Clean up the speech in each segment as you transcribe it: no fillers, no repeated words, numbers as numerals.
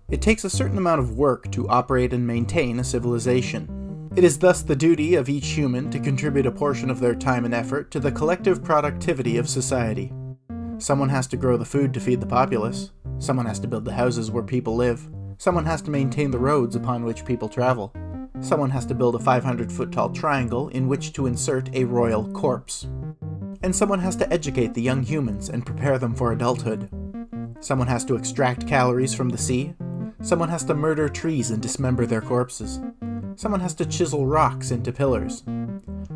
It takes a certain amount of work to operate and maintain a civilization. It is thus the duty of each human to contribute a portion of their time and effort to the collective productivity of society. Someone has to grow the food to feed the populace. Someone has to build the houses where people live. Someone has to maintain the roads upon which people travel. Someone has to build a 500-foot-tall triangle in which to insert a royal corpse. And someone has to educate the young humans and prepare them for adulthood. Someone has to extract calories from the sea. Someone has to murder trees and dismember their corpses. Someone has to chisel rocks into pillars.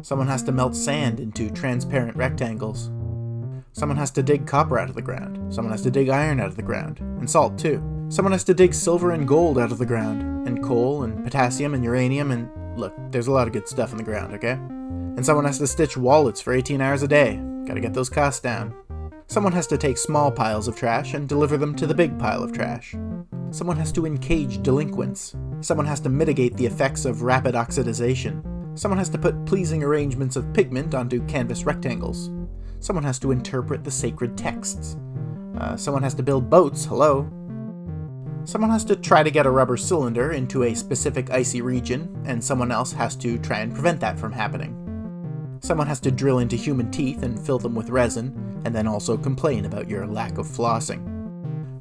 Someone has to melt sand into transparent rectangles. Someone has to dig copper out of the ground. Someone has to dig iron out of the ground. And salt too. Someone has to dig silver and gold out of the ground. And coal and potassium and uranium and... look, there's a lot of good stuff in the ground, okay? And someone has to stitch wallets for 18 hours a day. Gotta get those costs down. Someone has to take small piles of trash and deliver them to the big pile of trash. Someone has to encage delinquents. Someone has to mitigate the effects of rapid oxidization. Someone has to put pleasing arrangements of pigment onto canvas rectangles. Someone has to interpret the sacred texts. Someone has to build boats, hello. Someone has to try to get a rubber cylinder into a specific icy region, and someone else has to try and prevent that from happening. Someone has to drill into human teeth and fill them with resin, and then also complain about your lack of flossing.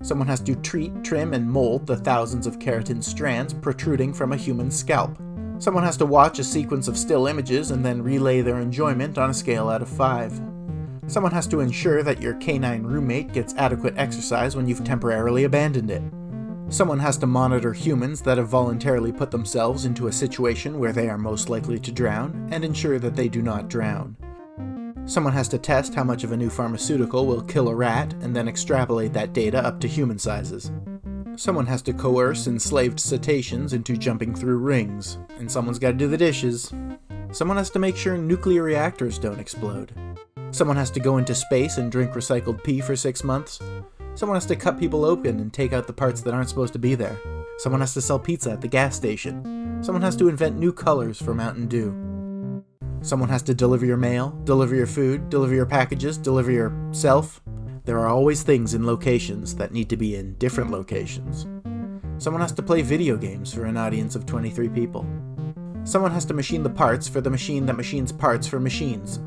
Someone has to treat, trim, and mold the thousands of keratin strands protruding from a human scalp. Someone has to watch a sequence of still images and then relay their enjoyment on a scale out of 5. Someone has to ensure that your canine roommate gets adequate exercise when you've temporarily abandoned it. Someone has to monitor humans that have voluntarily put themselves into a situation where they are most likely to drown and ensure that they do not drown. Someone has to test how much of a new pharmaceutical will kill a rat and then extrapolate that data up to human sizes. Someone has to coerce enslaved cetaceans into jumping through rings, and someone's got to do the dishes. Someone has to make sure nuclear reactors don't explode. Someone has to go into space and drink recycled pee for 6 months. Someone has to cut people open and take out the parts that aren't supposed to be there. Someone has to sell pizza at the gas station. Someone has to invent new colors for Mountain Dew. Someone has to deliver your mail, deliver your food, deliver your packages, deliver yourself. There are always things in locations that need to be in different locations. Someone has to play video games for an audience of 23 people. Someone has to machine the parts for the machine that machines parts for machines.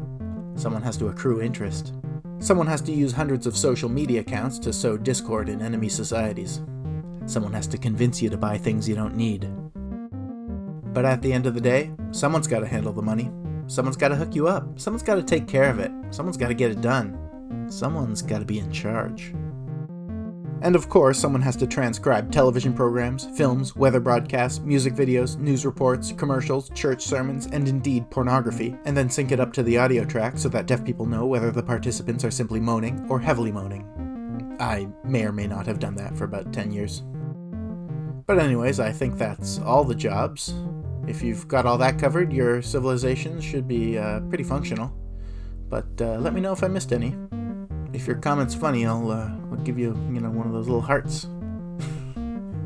Someone has to accrue interest. Someone has to use hundreds of social media accounts to sow discord in enemy societies. Someone has to convince you to buy things you don't need. But at the end of the day, someone's got to handle the money. Someone's got to hook you up. Someone's got to take care of it. Someone's got to get it done. Someone's got to be in charge. And of course, someone has to transcribe television programs, films, weather broadcasts, music videos, news reports, commercials, church sermons, and indeed pornography, and then sync it up to the audio track so that deaf people know whether the participants are simply moaning or heavily moaning. I may or may not have done that for about 10 years. But anyways, I think that's all the jobs. If you've got all that covered, your civilization should be pretty functional. But let me know if I missed any. If your comment's funny, I'll give you, one of those little hearts.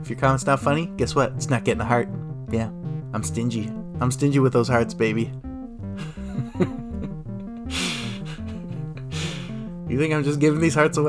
If your comment's not funny, guess what? It's not getting a heart. Yeah, I'm stingy. I'm stingy with those hearts, baby. You think I'm just giving these hearts away?